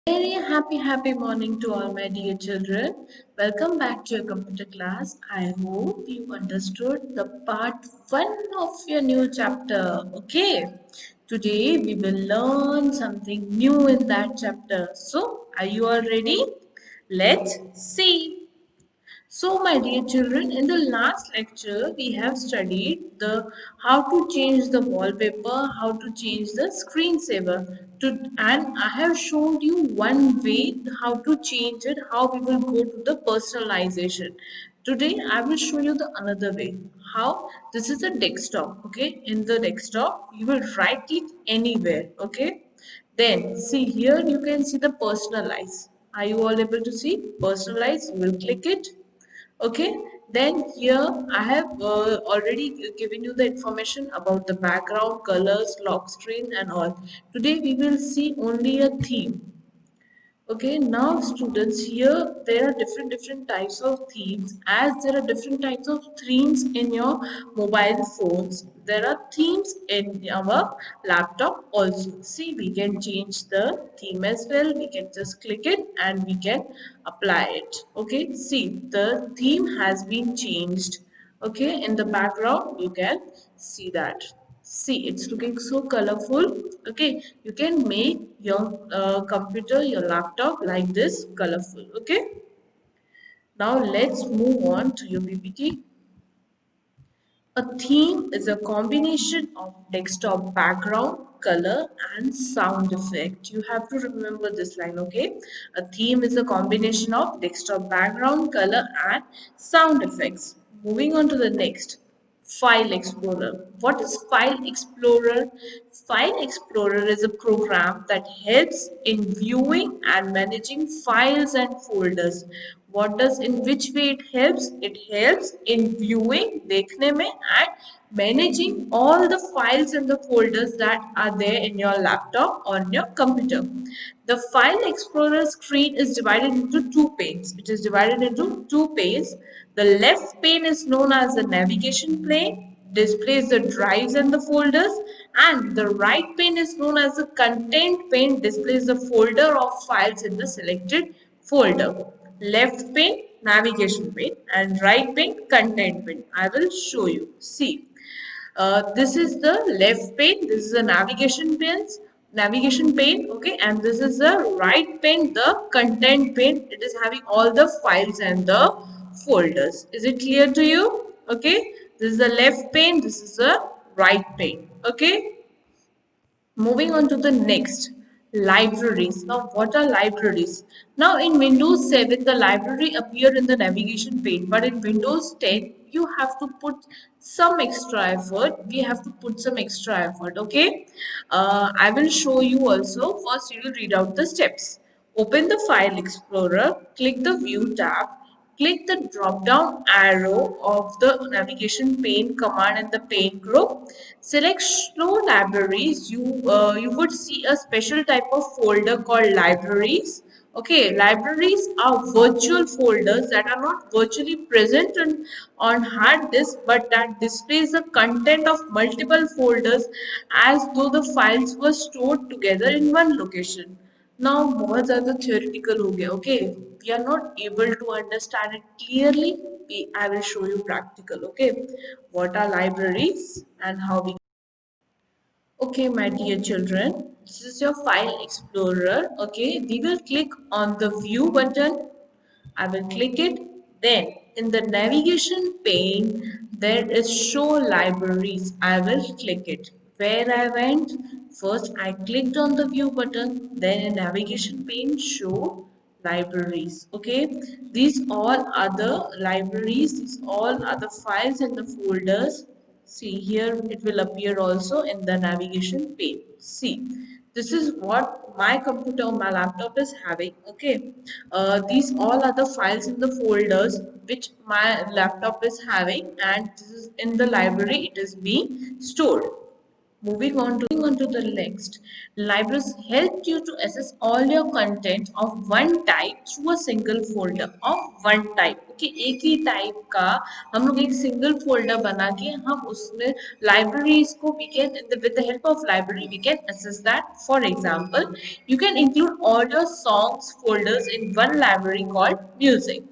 Very happy morning to all my dear children. Welcome back to your computer class. I hope you understood the part 1 of your new chapter. Okay, today we will learn something new in that chapter. So, are you all ready? Let's see. So, my dear children, in the last lecture, we have studied the how to change the wallpaper, how to change the screensaver. And I have showed you one way how to change it, how we will go to the personalization. Today, I will show you the another way. How this is a desktop. Okay, in the desktop, you will right click anywhere. Okay, then see here you can see the personalize. Are you all able to see personalize? You will click it. Okay, then here I have already given you the information about the background, colors, lock screen and all. Today we will see only a theme. Okay, now students, here there are different types of themes. As there are different types of themes in your mobile phones, there are themes in our laptop also. See, we can change the theme as well. We can just click it and we can apply it. Okay, see, the theme has been changed. Okay, in the background you can see that. See, it's looking so colorful. Okay, you can make your computer, your laptop like this colorful. Okay, now let's move on to your PPT. A theme is a combination of desktop background, color, and sound effect. You have to remember this line, okay? A theme is a combination of desktop background, color, and sound effects. Moving on to the next. File Explorer. What is File Explorer? File Explorer is a program that helps in viewing and managing files and folders. What does in which way it helps? It helps in viewing, देखने में and managing all the files and the folders that are there in your laptop or in your computer. The File Explorer screen is divided into two panes. It is divided into two panes. The left pane is known as the navigation pane, displays the drives and the folders, and the right pane is known as the content pane, displays the folder of files in the selected folder. Left pane, navigation pane, and right pane, content pane. I will show you. See. This is the left pane, this is the navigation pane, okay, and this is the right pane, the content pane. It is having all the files and the folders. Is it clear to you? Okay, this is the left pane, this is the right pane. Okay, moving on to the next, libraries. Now, what are libraries? Now, in Windows 7, the library appear in the navigation pane, but in Windows 10, you have to put some extra effort. We have to put some extra effort. Okay, I will show you also. First, you will read out the steps. Open the File Explorer, click the View tab, click the drop down arrow of the navigation pane command in the pane group. Select show libraries. You would see a special type of folder called libraries. Okay, libraries are virtual folders that are not virtually present on hard disk, but that displays the content of multiple folders as though the files were stored together in one location. Now बहुत ज़्यादा theoretical हो गया. Okay, we are not able to understand it clearly. I will show you practical. Okay, what are libraries and how we. Okay, my dear children, this is your file explorer. Okay, we will click on the view button. I will click it. Then in the navigation pane, there is show libraries. I will click it. Where I went, first I clicked on the view button, then in navigation pane, show libraries. Okay, these all other libraries, these all other files in the folders. See here it will appear also in the navigation pane. See, this is what my computer or my laptop is having. Okay, these all are the files in the folders which my laptop is having, and this is in the library it is being stored. Moving on to the next, libraries help you to access all your content of one type through a single folder of one type. Okay, एक ही type का हम लोग एक single folder बना के हम उसमें libraries को we can with the help of library we can access that. For example, you can include all your songs folders in one library called music.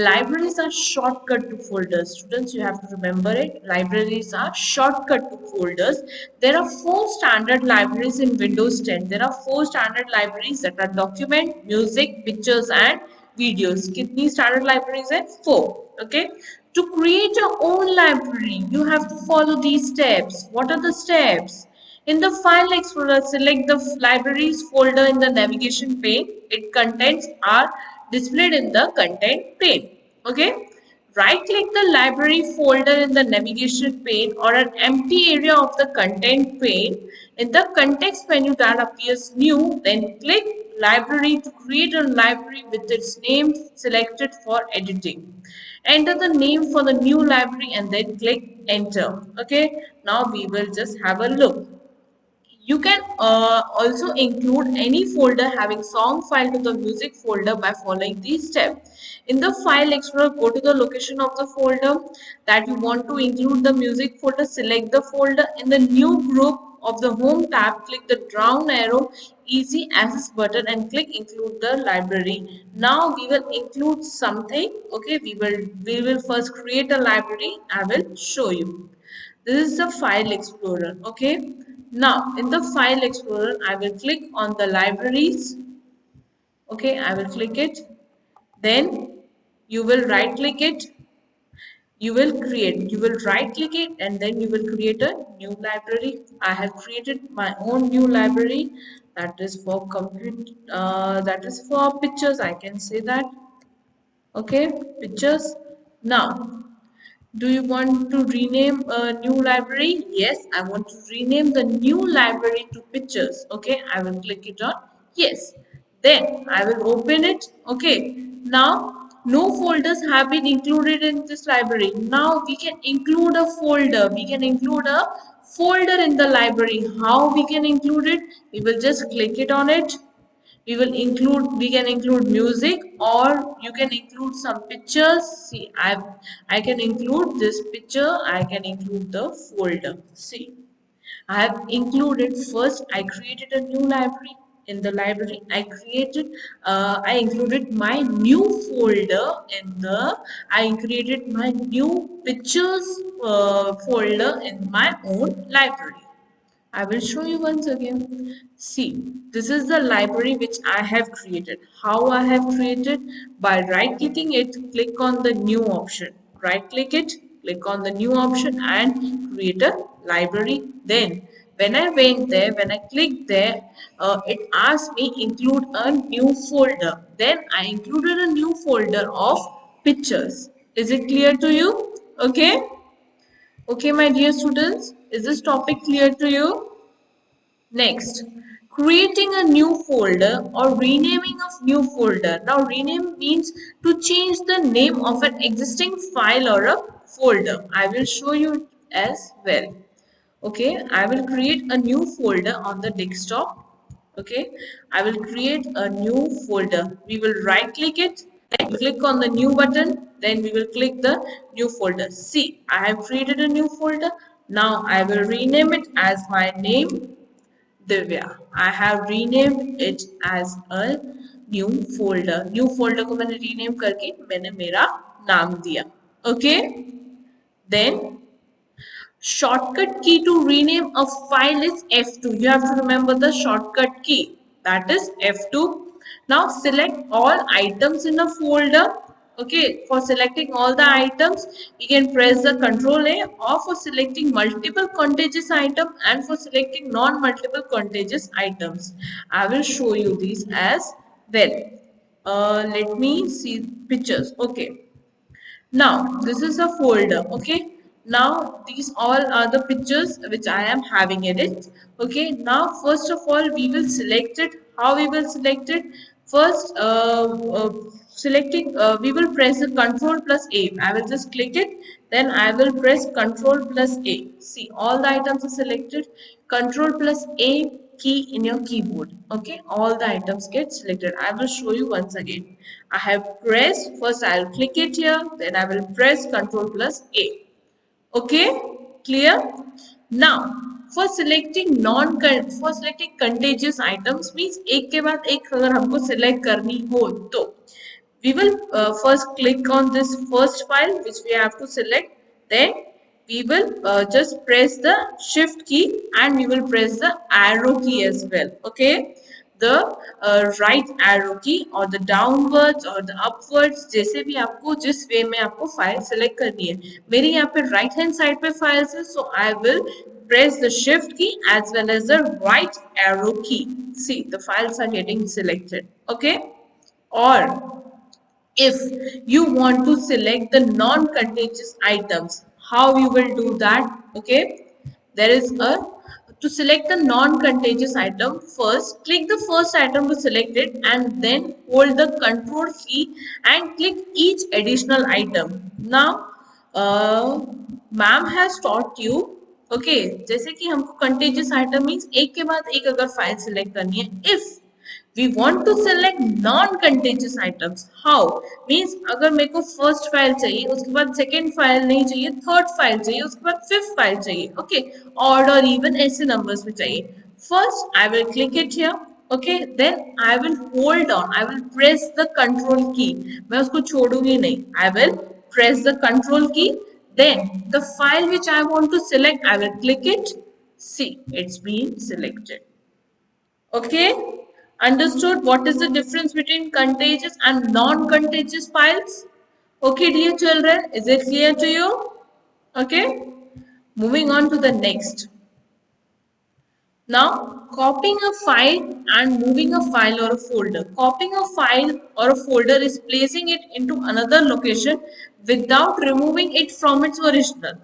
Libraries are shortcut to folders. Students, you have to remember it. Libraries are shortcut to folders. There are four standard libraries in Windows 10. There are four standard libraries that are document, music, pictures, and videos. Kitni standard libraries hai? Four. Okay. To create your own library, you have to follow these steps. What are the steps? In the File Explorer, select the libraries folder in the navigation pane. Its contents are displayed in the content pane. Okay. Right click the library folder in the navigation pane or an empty area of the content pane. In the context menu that appears new, then click library to create a library with its name selected for editing. Enter the name for the new library and then click enter. Okay. Now we will just have a look. You can also include any folder having song file to the music folder by following these steps. In the File Explorer, go to the location of the folder that you want to include the music folder. Select the folder. In the new group of the Home tab, click the down arrow, easy access button and click include the library. Now we will include something. Okay, we will first create a library. I will show you. This is the File Explorer. Okay. Now, in the File Explorer, I will click on the libraries. Okay, I will click it. Then you will right click it. You will create. You will right click it and then you will create a new library. I have created my own new library that is for compute. That is for pictures. I can say that. Okay, pictures. Now, do you want to rename a new library? Yes, I want to rename the new library to pictures. Okay, I will click it on yes. Then I will open it. Okay, now no folders have been included in this library. Now we can include a folder. We can include a folder in the library. How we can include it? We will just click it on it. We can include music or you can include some pictures. See, I can include this picture. I can include the folder. See, I have included first. I created a new library. In the library, I included my new folder in the. I created my new pictures folder in my own library. I will show you once again. See, this is the library which I have created. How I have created? By right clicking it, click on the new option. Right click it, click on the new option and create a library. Then when I went there, when I clicked there, it asked me include a new folder. Then I included a new folder of pictures. Is it clear to you? Okay. Okay, my dear students, is this topic clear to you? Next, creating a new folder or renaming of new folder. Now, rename means to change the name of an existing file or a folder. I will show you as well. Okay, I will create a new folder on the desktop. Okay, I will create a new folder. We will right click it, click on the new button, then we will click the new folder. See, I have created a new folder. Now I will rename it as my name Divya. I have renamed it as a new folder. New folder को मैंने rename करके मैंने मेरा नाम दिया. Okay. Then shortcut key to rename a file is F2. You have to remember the shortcut key. That is F2. Now select all items in a folder. Okay, for selecting all the items, you can press the Control A, or for selecting multiple contagious item and for selecting non-multiple contagious items. I will show you these as well. Let me see pictures. Okay. Now, this is a folder, okay? Now, these all are the pictures which I am having in it, okay? Now, first of all, we will select it. How we will select it? First, we will press the Control plus A. I will just click it. Then I will press Control plus A. See, all the items are selected. Control plus A. key in your keyboard. Okay, all the items get selected. I will show you once again. I have pressed, first I will click it here, then I will press Ctrl plus A. Okay, clear? Now, for selecting contagious items means एक के बाद एक अगर हमको select करनी हो तो we will first click on this first file which we have to select. Then we will just press the shift key and we will press the arrow key as well. Okay, the right arrow key or the downwards or the upwards, जैसे भी आपको जिस वे में आपको file select करनी है. मेरी यहाँ पे राइट हैंड साइड पे फाइल्स है, so I will press the shift key as well as the right arrow key. See, the files are getting selected. Okay, or if you want to select the non-contagious items, how you will do that? Okay, there is a to select the non-contagious item, first click the first item to select it and then hold the control key and click each additional item. Now ma'am has taught you, okay, जैसे कि हमको contagious item means एक के बाद एक अगर file select करनी है. If we want to select non-contagious items, how means अगर मेरे को फर्स्ट फाइल चाहिए, उसके बाद सेकेंड फाइल नहीं चाहिए, थर्ड फाइल चाहिए, उसके बाद फिफ्थ फाइल चाहिए, ओके, ऑड और इवन ऐसे नंबर्स में चाहिए. First I will click it here, okay, then I will hold on, I will press the control key, मैं उसको छोड़ूंगी नहीं, I will press the control key, then the file which I want to select, I will click it. See, it's been selected. Okay, understood what is the difference between contagious and non-contagious files? Okay, dear children, is it clear to you? Okay, moving on to the next. Now, copying a file and moving a file or a folder. Copying a file or a folder is placing it into another location without removing it from its original.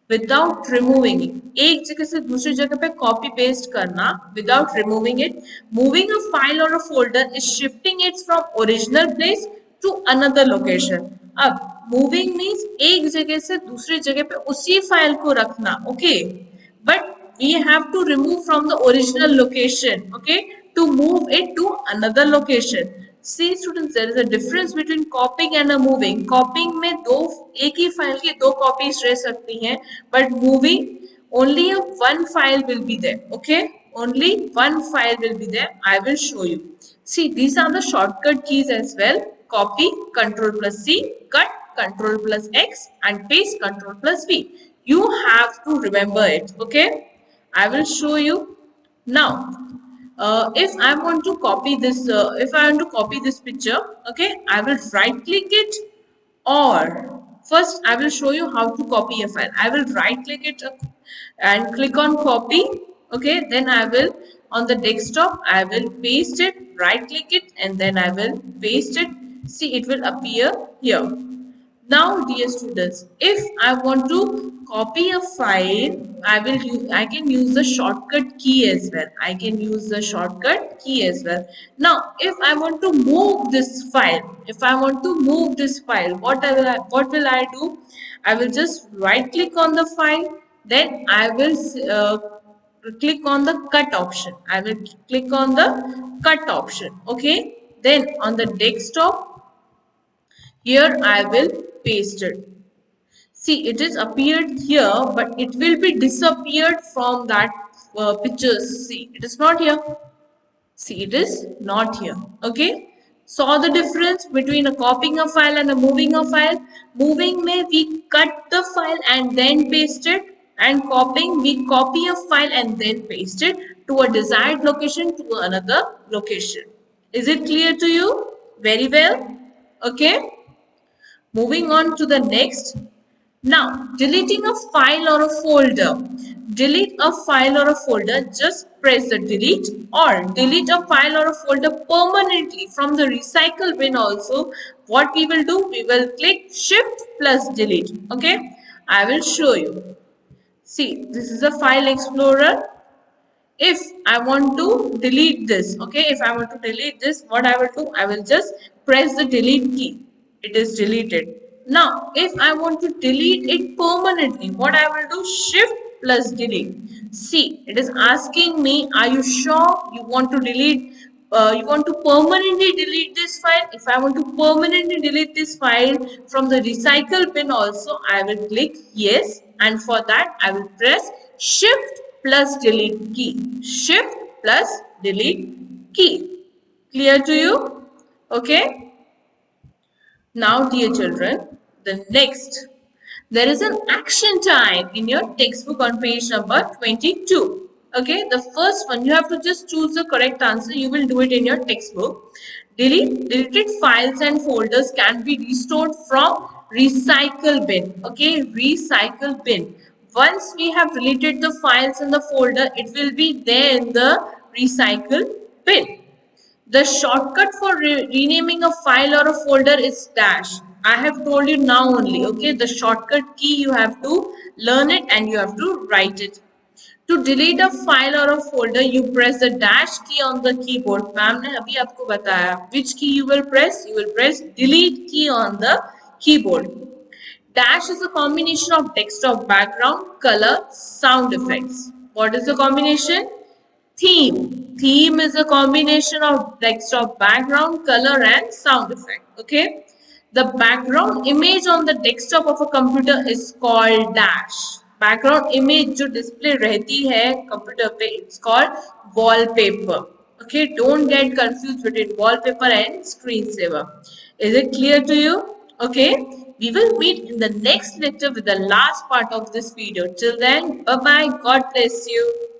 Without removing it, एक जगह से दूसरी जगह पे copy paste करना without removing it. Moving a file or a folder is shifting it from original place to another location. अब moving means एक जगह से दूसरी जगह पे उसी फाइल को रखना, okay, but we have to remove from the original location, okay, to move it to another location. See students, there is a difference between copying and a moving. Copying में दो एक ही फाइल की दो copies रह सकती हैं, but moving only a one file will be there. Okay, only one file will be there. I will show you. See, these are the shortcut keys as well. Copy, Ctrl plus C, cut, Ctrl plus X, and paste, Ctrl plus V. You have to remember it. Okay, I will show you now. If I want to copy this, if I want to copy this picture, okay, I will right click it, or first I will show you how to copy a file. I will right click it and click on copy, okay, then I will on the desktop I will paste it, right click it, and then I will paste it. See, it will appear here. Now, dear students, if I want to copy a file, I can use the shortcut key as well. I can use the shortcut key as well. Now, if I want to move this file, what will I do? I will just right click on the file, then I will click on the cut option. I will click on the cut option. Okay. Then on the desktop, here I will paste it. See, it is appeared here, but it will be disappeared from that pictures. See, it is not here. See, it is not here. Okay. Saw the difference between a copying a file and a moving a file? Moving may we cut the file and then paste it, and copying we copy a file and then paste it to a desired location to another location. Is it clear to you? Very well. Okay. Moving on to the next. Now, deleting a file or a folder. Delete a file or a folder, just press the delete, or delete a file or a folder permanently from the recycle bin also. What we will do, we will click shift plus delete. Okay, I will show you. See, this is a file explorer. If I want to delete this, okay, if I want to delete this, what I will do, I will just press the delete key. It is deleted. Now, if I want to delete it permanently, what I will do, shift plus delete. See, it is asking me, are you sure you want to delete, you want to permanently delete this file? If I want to permanently delete this file from the recycle bin also, I will click yes, and for that I will press shift plus delete key. Shift plus delete key. Clear to you? Okay. Now, dear children, the next, there is an action time in your textbook on page number 22. Okay, the first one, you have to just choose the correct answer. You will do it in your textbook. Deleted files and folders can be restored from recycle bin. Okay, recycle bin. Once we have deleted the files in the folder, it will be there in the recycle bin. The shortcut for renaming a file or a folder is dash. I have told you now only, okay? The shortcut key, you have to learn it and you have to write it. To delete a file or a folder, you press the dash key on the keyboard. Ma'am ने अभी आपको बताया. Which key you will press? You will press delete key on the keyboard. Dash is a combination of desktop background, color, sound effects. What is the combination? Theme. Theme is a combination of desktop background, color and sound effect. Okay. The background image on the desktop of a computer is called dash. Background image जो display रहती है computer पे, it's called wallpaper. Okay. Don't get confused between wallpaper and screensaver. Is it clear to you? Okay. We will meet in the next lecture with the last part of this video. Till then, bye bye. God bless you.